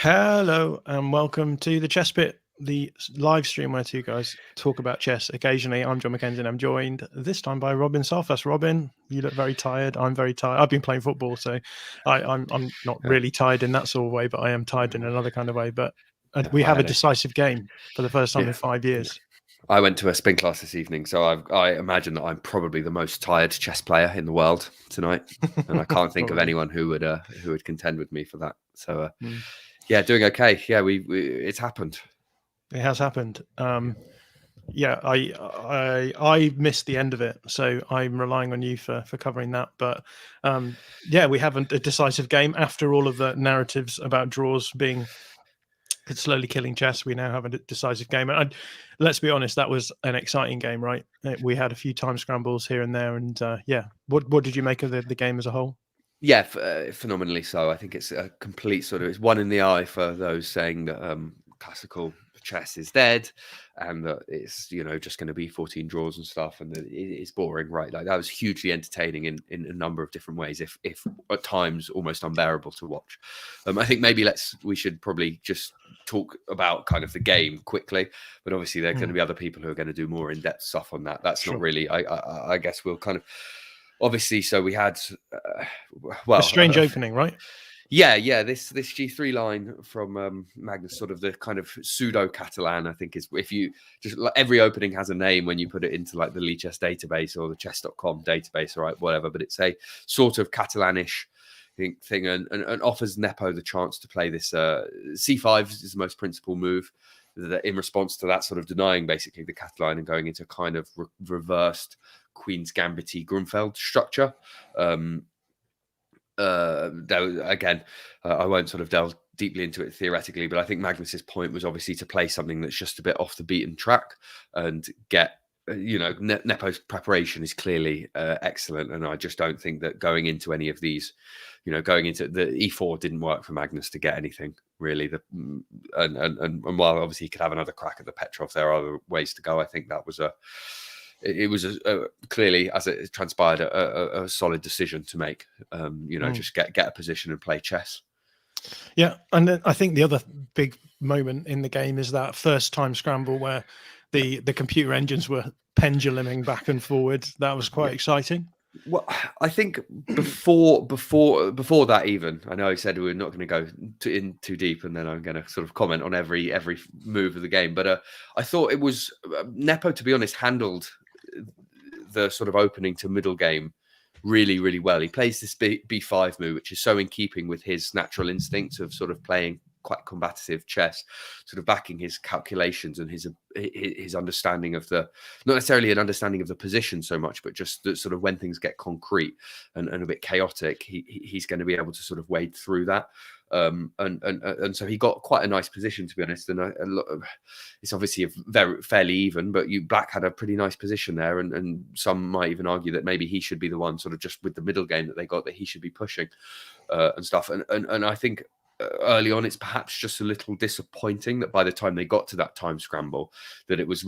Hello and welcome to the Chess Pit, the live stream where two guys talk about chess. Occasionally, I'm John McKenzie and I'm joined this time by Robin Salfas. Robin, you look very tired. I'm very tired. I've been playing football, so I'm not really tired in that sort of way, but I am tired in another kind of way. But we have a decisive game for the first time in 5 years. I went to a spin class this evening, so I imagine that I'm probably the most tired chess player in the world tonight, and I can't think of anyone who would contend with me for that. So, yeah, doing okay. Yeah, it's happened. It has happened. Yeah, I missed the end of it, so I'm relying on you for covering that. But yeah, we have a decisive game after all of the narratives about draws being slowly killing chess. We now have a decisive game, and let's be honest, that was an exciting game, right? We had a few time scrambles here and there, and yeah, what did you make of the game as a whole? Yeah, phenomenally so. I think it's a complete it's one in the eye for those saying that classical chess is dead and that it's just going to be 14 draws and stuff, and that it's boring, right? Like, that was hugely entertaining in a number of different ways, if at times almost unbearable to watch. I think maybe we should probably just talk about kind of the game quickly, but obviously there are going to be other people who are going to do more in-depth stuff on that. That's not really, I guess we'll kind of obviously. So we had a strange opening, right? Yeah. This G3 line from Magnus, sort of the kind of pseudo Catalan, I think, is, if you just, like, every opening has a name when you put it into like the Lichess database or the chess.com database, or whatever, but it's a sort of Catalanish thing, and offers Nepo the chance to play this C5 is the most principal move, that in response to that, sort of denying basically the Catalan and going into kind of reversed Queen's Gambit Grunfeld structure. Again, I won't sort of delve deeply into it theoretically, but I think Magnus's point was obviously to play something that's just a bit off the beaten track and get, Nepo's preparation is clearly excellent, and I just don't think that going into any of these, going into the E4 didn't work for Magnus to get anything really. And while obviously he could have another crack at the Petrov, there are other ways to go. I think that was clearly, as it transpired, a solid decision to make. Just get a position and play chess. Yeah, and then I think the other big moment in the game is that first time scramble where the computer engines were penduluming back and forward. That was quite exciting. Well, I think before that, even, I know I said we were not going to go in too deep, and then I'm going to sort of comment on every move of the game. But I thought it was Nepo, to be honest, handled the sort of opening to middle game really, really well. He plays this B5 move, which is so in keeping with his natural instincts of sort of playing quite combative chess, sort of backing his calculations and his understanding of not necessarily an understanding of the position so much, but just the sort of when things get concrete and a bit chaotic, he's going to be able to sort of wade through that. And so he got quite a nice position, to be honest. And it's obviously fairly even, but Black had a pretty nice position there, and some might even argue that maybe he should be the one, sort of just with the middle game that they got, that he should be pushing and stuff. And I think early on, it's perhaps just a little disappointing that by the time they got to that time scramble, that it was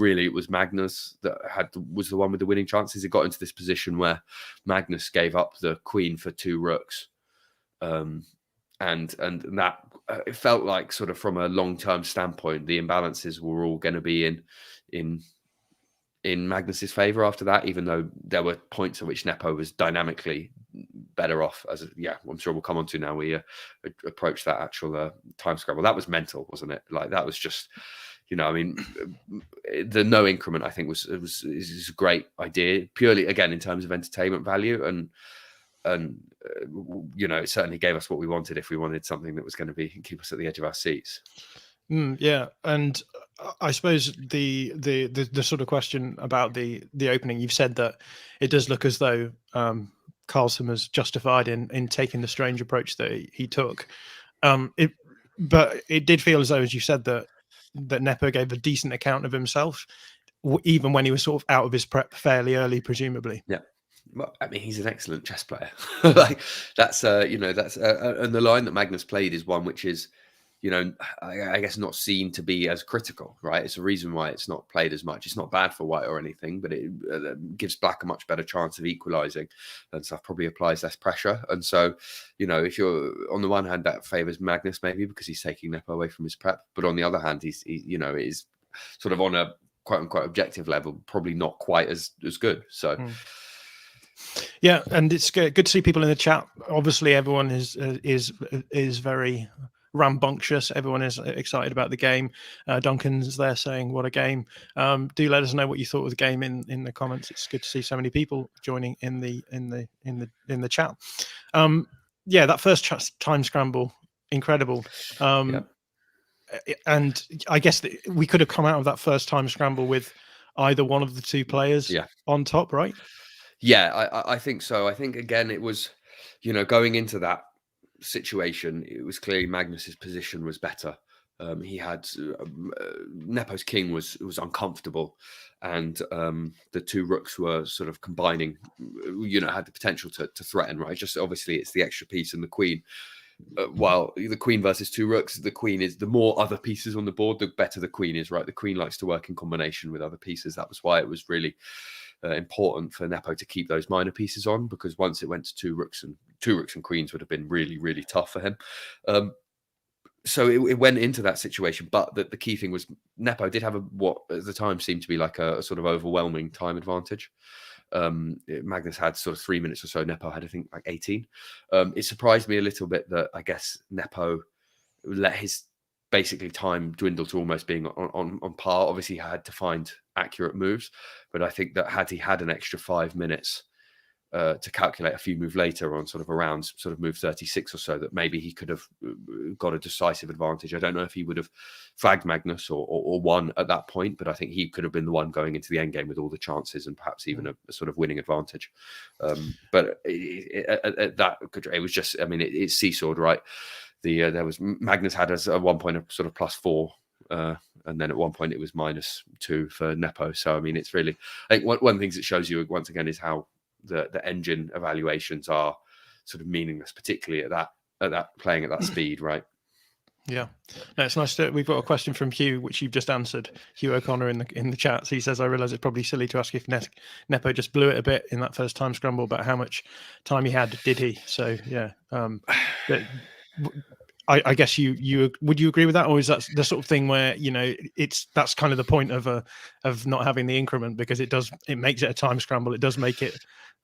Magnus that was the one with the winning chances. It got into this position where Magnus gave up the queen for 2 rooks, and that it felt like, sort of from a long-term standpoint, the imbalances were all going to be in Magnus's favor after that, even though there were points at which Nepo was dynamically better off. I'm sure we'll come on to now. We approach that actual time scramble. That was mental, wasn't it? Like, that was just, I mean, the no increment, I think, is a great idea, purely, again, in terms of entertainment value, and it certainly gave us what we wanted, if we wanted something that was going to keep us at the edge of our seats. Yeah, and I suppose the sort of question about the opening, you've said that it does look as though Carlsen was justified in taking the strange approach that he took. But it did feel as though, as you said, that Nepo gave a decent account of himself, even when he was sort of out of his prep fairly early, presumably. Yeah. Well, I mean, he's an excellent chess player. Like, that's and the line that Magnus played is one which is I guess not seen to be as critical, right? It's a reason why it's not played as much. It's not bad for white or anything, but it gives black a much better chance of equalising, and stuff probably applies less pressure. And so, if you're on the one hand, that favours Magnus maybe because he's taking Nepo away from his prep, but on the other hand, he's is sort of on a quote unquote objective level, probably not quite as good. So. Yeah, and it's good to see people in the chat. Obviously, everyone is very rambunctious. Everyone is excited about the game. Duncan's there saying, "What a game!" Do let us know what you thought of the game in the comments. It's good to see so many people joining in the chat. Yeah, that first time scramble, incredible. And I guess we could have come out of that first time scramble with either one of the two players on top, right? Yeah, I think so. I think again, it was, going into that situation, it was clearly Magnus's position was better. He had Nepo's king was uncomfortable, and the two rooks were sort of combining. Had the potential to threaten. Right, just obviously it's the extra piece and the queen. While the queen versus two rooks, the queen is the more other pieces on the board, the better the queen is. Right, the queen likes to work in combination with other pieces. That was why it was really important for Nepo to keep those minor pieces on, because once it went to two rooks and queens would have been really, really tough for him. So it went into that situation, but the key thing was Nepo did have what at the time seemed to be like a sort of overwhelming time advantage. Magnus had sort of 3 minutes or so. Nepo had, I think, like 18. It surprised me a little bit that I guess Nepo let his basically time dwindle to almost being on par. Obviously, he had to find accurate moves, but I think that had he had an extra 5 minutes to calculate a few moves later on sort of around sort of move 36 or so, that maybe he could have got a decisive advantage. I don't know if he would have flagged Magnus or won at that point, but I think he could have been the one going into the end game with all the chances and perhaps even a sort of winning advantage. But it was just, I mean, it's seesawed, right? There was Magnus had at one point a sort of +4, and then at one point it was -2 for Nepo. So I mean, it's really, I think one of the things it shows you once again is how the engine evaluations are sort of meaningless, particularly at that playing at that speed, right? Yeah, no, it's nice we've got a question from Hugh, which you've just answered. Hugh O'Connor in the chat. So he says, "I realise it's probably silly to ask if Nepo just blew it a bit in that first time scramble, but how much time he had did he?" So yeah, I guess you would you agree with that, or is that the sort of thing where that's kind of the point of not having the increment, because it makes it a time scramble, it does make it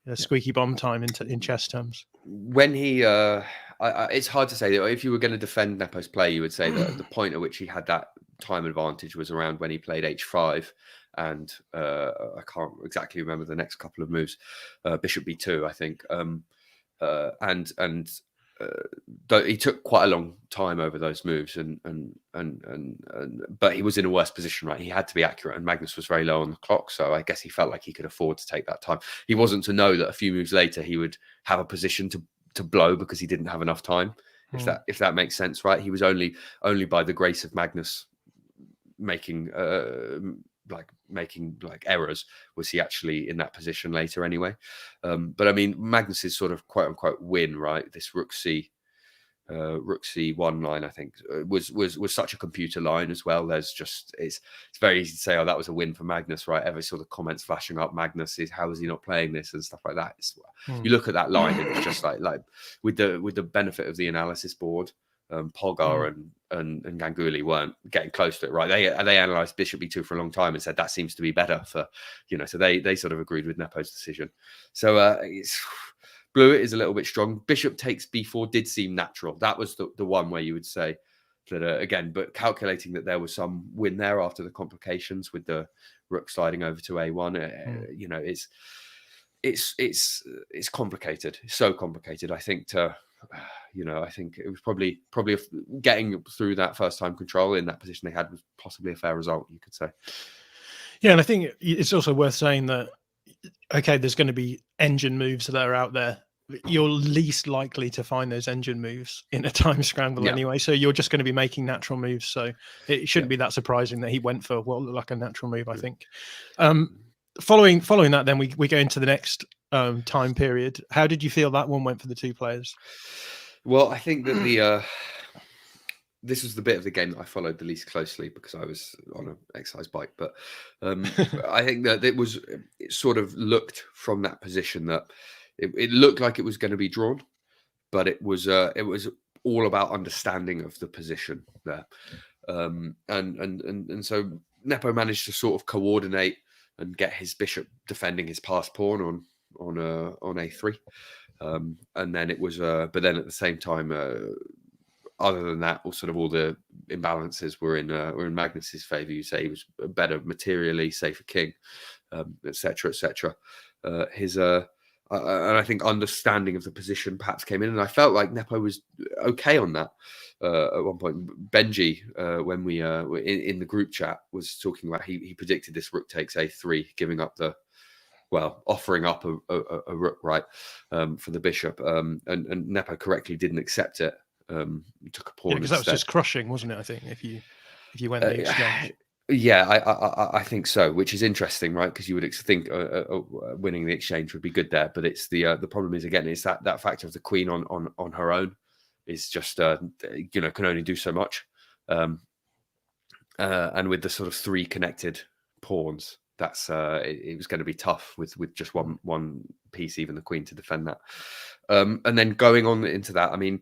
a squeaky bomb time in chess terms. When he it's hard to say. If you were going to defend Nepo's play, you would say that the point at which he had that time advantage was around when he played h5, and I can't exactly remember the next couple of moves, bishop b2, I think, and he took quite a long time over those moves, but he was in a worse position, right? He had to be accurate, and Magnus was very low on the clock, so I guess he felt like he could afford to take that time. He wasn't to know that a few moves later he would have a position to blow because he didn't have enough time. If that makes sense, right? He was only by the grace of Magnus making errors was he actually in that position later anyway. But I mean, Magnus's sort of quote unquote win, right? This rook c1 line, I think, was such a computer line as well. There's just it's very easy to say, oh, that was a win for Magnus, right? Every sort of comments flashing up, Magnus is, how is he not playing this and stuff like that. You look at that line, it was just like with the benefit of the analysis board, Pogar and Ganguly weren't getting close to it, right? They analysed bishop b2 for a long time and said that seems to be better for, so they sort of agreed with Nepo's decision. So blew it is a little bit strong. Bishop takes b4 did seem natural. That was the one where you would say that again, but calculating that there was some win there after the complications with the rook sliding over to a1, it's complicated. It's so complicated. I think I think it was probably getting through that first time control in that position they had was possibly a fair result, you could say. Yeah, and I think it's also worth saying that, okay, there's going to be engine moves that are out there. You're least likely to find those engine moves in a time scramble anyway. So you're just going to be making natural moves. So it shouldn't be that surprising that he went for what looked like a natural move, I think. Following that, then we go into the next time period. How did you feel that one went for the two players? Well, I think that this was the bit of the game that I followed the least closely because I was on an exercise bike. But I think that it sort of looked from that position that it looked like it was going to be drawn, but it was all about understanding of the position there. And so Nepo managed to sort of coordinate and get his bishop defending his passed pawn on a3, and then it was but then at the same time, other than that, all the imbalances were in Magnus's favor. You say he was better materially, safer king, etc., etc. And I think understanding of the position perhaps came in, and I felt like Nepo was okay on that. At one point, Benji, when we were in the group chat, was talking about he predicted this rook takes a3, giving up offering up a rook, right, for the bishop, and Nepo correctly didn't accept it. Took a pawn because that was instead. just crushing, wasn't it? I think if you went the exchange. Yeah, I think so, which is interesting, right? Because you would think winning the exchange would be good there, but it's the problem is, again, it's that factor of the queen on her own is just can only do so much, and with the sort of 3 connected pawns, that's it was going to be tough with just one piece, even the queen, to defend that. And then going on into that, I mean,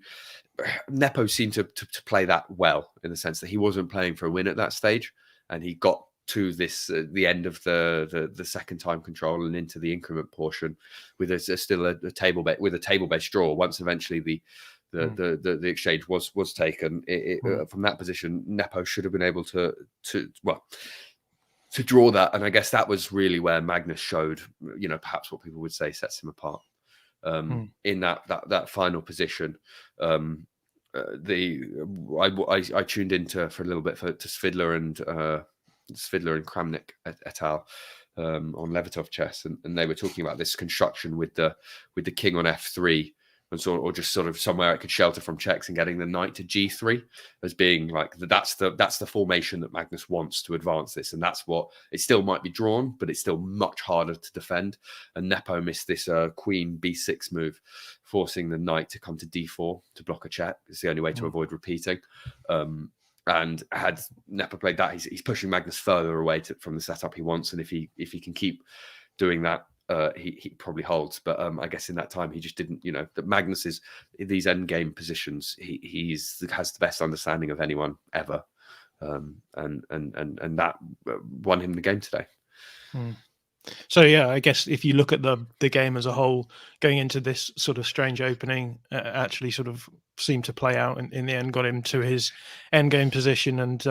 Nepo seemed to play that well, in the sense that he wasn't playing for a win at that stage. And he got to this the end of the second time control and into the increment portion with still a table based draw. Once eventually the exchange was taken, from that position, Nepo should have been able to draw that. And I guess that was really where Magnus showed, perhaps what people would say sets him apart in that final position. I tuned into for a little bit to Svidler and Kramnik et al. On Levitov chess, and they were talking about this construction with the king on f3, and or just sort of somewhere it could shelter from checks, and getting the knight to g3 as being like that's the formation that Magnus wants to advance this, and that's what it still might be drawn, but it's still much harder to defend. And Nepo missed this queen b6 move, forcing the knight to come to d4 to block a check. It's the only way to avoid repeating. And had Nepo played that, he's pushing Magnus further away from the setup he wants, and if he can keep doing that, he probably holds. But I guess in that time he just didn't. That Magnus is in these end game positions. He has the best understanding of anyone ever, and that won him the game today. So yeah, I guess if you look at the game as a whole, going into this sort of strange opening, actually sort of seemed to play out in the end, got him to his end game position and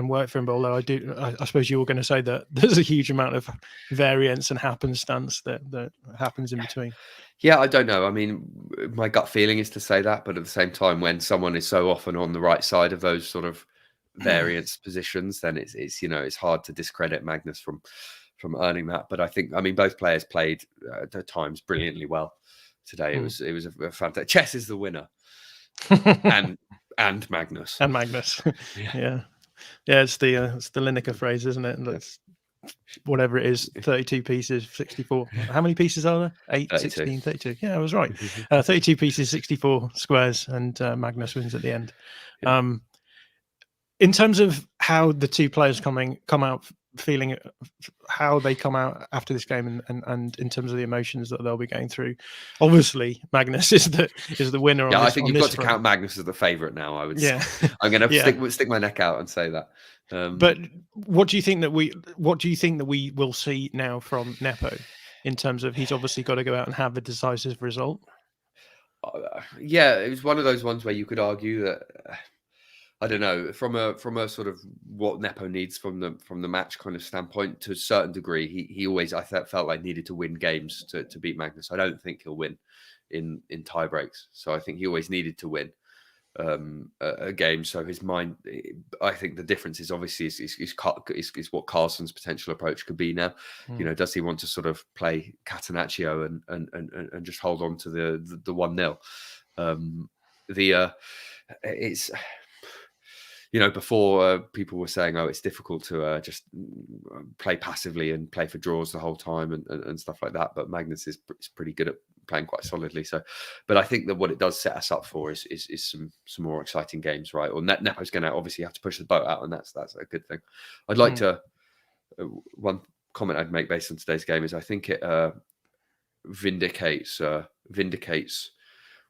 worked for him. But although I suppose you were going to say that there's a huge amount of variance and happenstance that happens in between. Yeah, I don't know. I mean, my gut feeling is to say that, but at the same time, when someone is so often on the right side of those sort of variance positions, then it's hard to discredit Magnus from earning that. But I think, both players played at times brilliantly well today. It was a fantastic. Chess is the winner, and Magnus yeah. It's the Lineker phrase, isn't it? And that's whatever it is, 32 pieces, 64. How many pieces are there? 8, 32. 16, 32. Yeah, I was right. 32 pieces, 64 squares, and Magnus wins at the end. Yeah. In terms of how the two players come out feeling, how they come out after this game, and in terms of the emotions that they'll be going through, obviously Magnus is the winner. Yeah, I think you've got to count Magnus as the favourite now. I would. Yeah, I'm going to stick my neck out and say that. But what do you think that we will see now from Nepo in terms of he's obviously got to go out and have a decisive result? Yeah, it was one of those ones where you could argue that. I don't know, from a sort of what Nepo needs from the match kind of standpoint, to a certain degree, he always felt like needed to win games to beat Magnus. I don't think he'll win in tie breaks, so I think he always needed to win a game. So his mind, I think the difference is obviously is what Carlsen's potential approach could be now. Does he want to sort of play Catenaccio and just hold on to the 1-0? It's. Before people were saying, it's difficult to just play passively and play for draws the whole time and stuff like that. But Magnus is pretty good at playing quite solidly. So, but I think that what it does set us up for is some more exciting games, right? Or Nepo's going to obviously have to push the boat out, and that's a good thing. I'd like to one comment I'd make based on today's game is I think it vindicates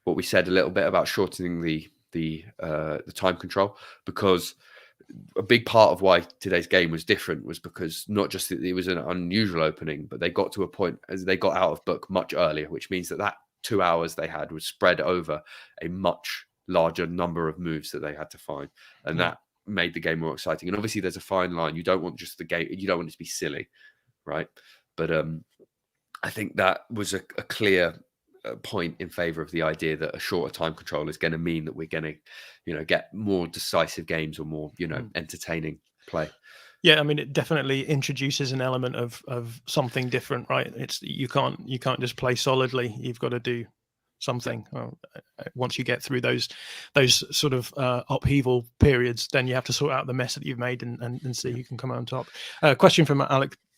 what we said a little bit about shortening the time control, because a big part of why today's game was different was because not just that it was an unusual opening, but they got to a point as they got out of book much earlier, which means that 2 hours they had was spread over a much larger number of moves that they had to find, and that made the game more exciting. And obviously there's a fine line. You don't want just the game, you don't want it to be silly, right? But I think that was a clear point in favor of the idea that a shorter time control is going to mean that we're going to, get more decisive games or more, entertaining play. Yeah, I mean, it definitely introduces an element of something different, right? It's you can't just play solidly. You've got to do something. Once you get through those sort of upheaval periods, then you have to sort out the mess that you've made and see who can come out on top. Question from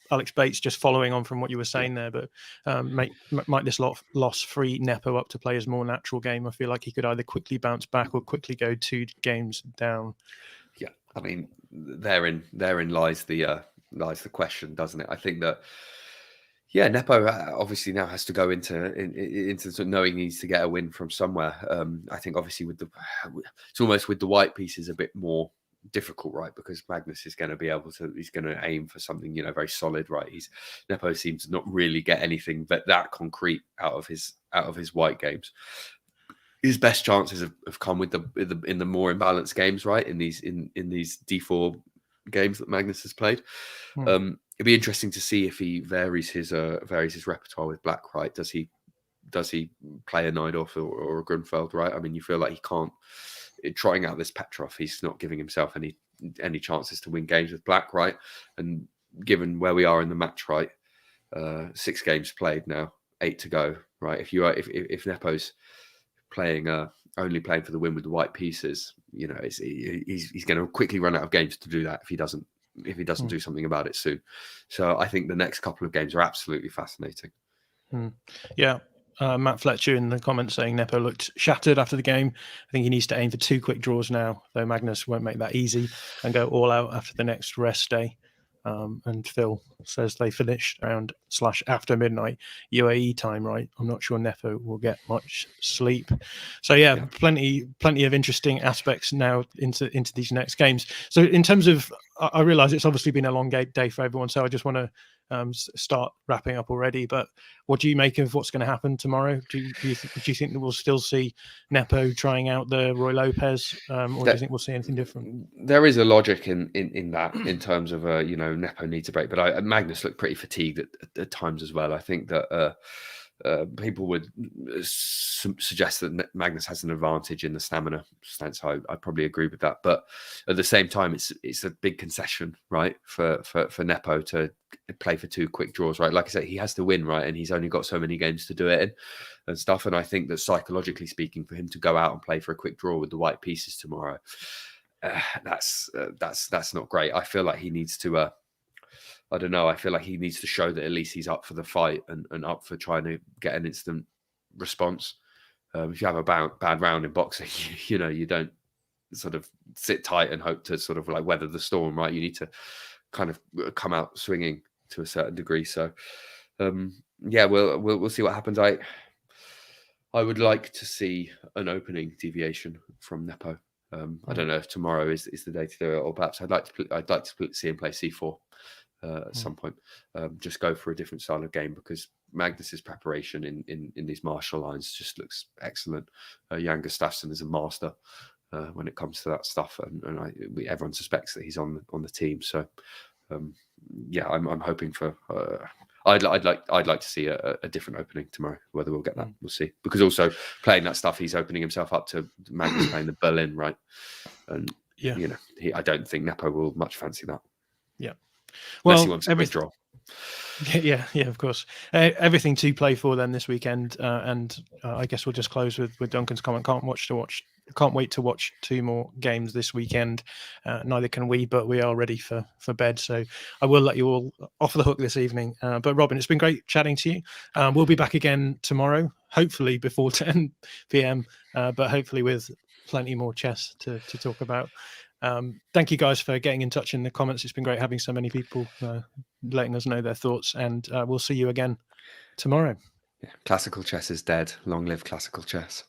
Alex Bates, just following on from what you were saying there, but might this loss free Nepo up to play his more natural game? I feel like he could either quickly bounce back or quickly go 2 games down. Yeah, I mean, therein lies the question, doesn't it? I think that Nepo obviously now has to go into sort of knowing he needs to get a win from somewhere. I think obviously it's almost with the white pieces a bit more difficult, right? Because Magnus is going to be able to, he's going to aim for something, very solid, right? Nepo seems to not really get anything but that concrete out of his white games. His best chances have come with in the more imbalanced games, right? In these D4 games that Magnus has played. It'd be interesting to see if he varies his repertoire with black, right? Does he play a Najdorf or a Grunfeld, right? I mean, you feel like he can't. Trotting out this Petrov, he's not giving himself any chances to win games with black, right? And given where we are in the match, right, 6 games played now, 8 to go, right? If Nepo's playing only playing for the win with the white pieces, he's going to quickly run out of games to do that if he doesn't do something about it soon. So I think the next couple of games are absolutely fascinating. Yeah. Matt Fletcher in the comments saying Nepo looked shattered after the game. I think he needs to aim for 2 quick draws now, though Magnus won't make that easy, and go all out after the next rest day. And Phil says they finished around / after midnight UAE time, right? I'm not sure Nepo will get much sleep. So plenty of interesting aspects now into these next games. So in terms of, I realize it's obviously been a long day for everyone, so I just want to start wrapping up already, but what do you make of what's going to happen tomorrow? Do you think that we'll still see Nepo trying out the Roy Lopez, or do you think we'll see anything different? There is a logic in that, in terms of Nepo needs a break, but Magnus looked pretty fatigued at times as well. I think that people would suggest that Magnus has an advantage in the stamina stance. I probably agree with that, but at the same time, it's a big concession, right, for Nepo to play for 2 quick draws, right? Like I said, he has to win, right, and he's only got so many games to do it in and stuff. And I think that psychologically speaking, for him to go out and play for a quick draw with the white pieces tomorrow, that's not great. I feel like he needs to. I don't know. I feel like he needs to show that at least he's up for the fight and up for trying to get an instant response. If you have a bad round in boxing, you don't sort of sit tight and hope to sort of like weather the storm, right? You need to kind of come out swinging to a certain degree. So, we'll see what happens. I would like to see an opening deviation from Nepo. I don't know if tomorrow is the day to do it, or perhaps I'd like to see him play C4. At some point, just go for a different style of game, because Magnus's preparation in these martial lines just looks excellent. Jan Gustafsson is a master when it comes to that stuff, and everyone suspects that he's on the team. So I'm hoping for. I'd like to see a different opening tomorrow. Whether we'll get that, we'll see. Because also playing that stuff, he's opening himself up to Magnus playing the Berlin, right? And I don't think Nepo will much fancy that. Yeah. Unless he wants to withdraw. Yeah, of course. Everything to play for then this weekend, and I guess we'll just close with Duncan's comment. Can't wait to watch 2 more games this weekend. Neither can we, but we are ready for bed. So I will let you all off the hook this evening. But Robin, it's been great chatting to you. We'll be back again tomorrow. hopefully before 10 p.m., but hopefully with plenty more chess to talk about. Thank you guys for getting in touch in the comments. It's been great having so many people letting us know their thoughts, and we'll see you again tomorrow. Yeah, classical chess is dead. Long live classical chess.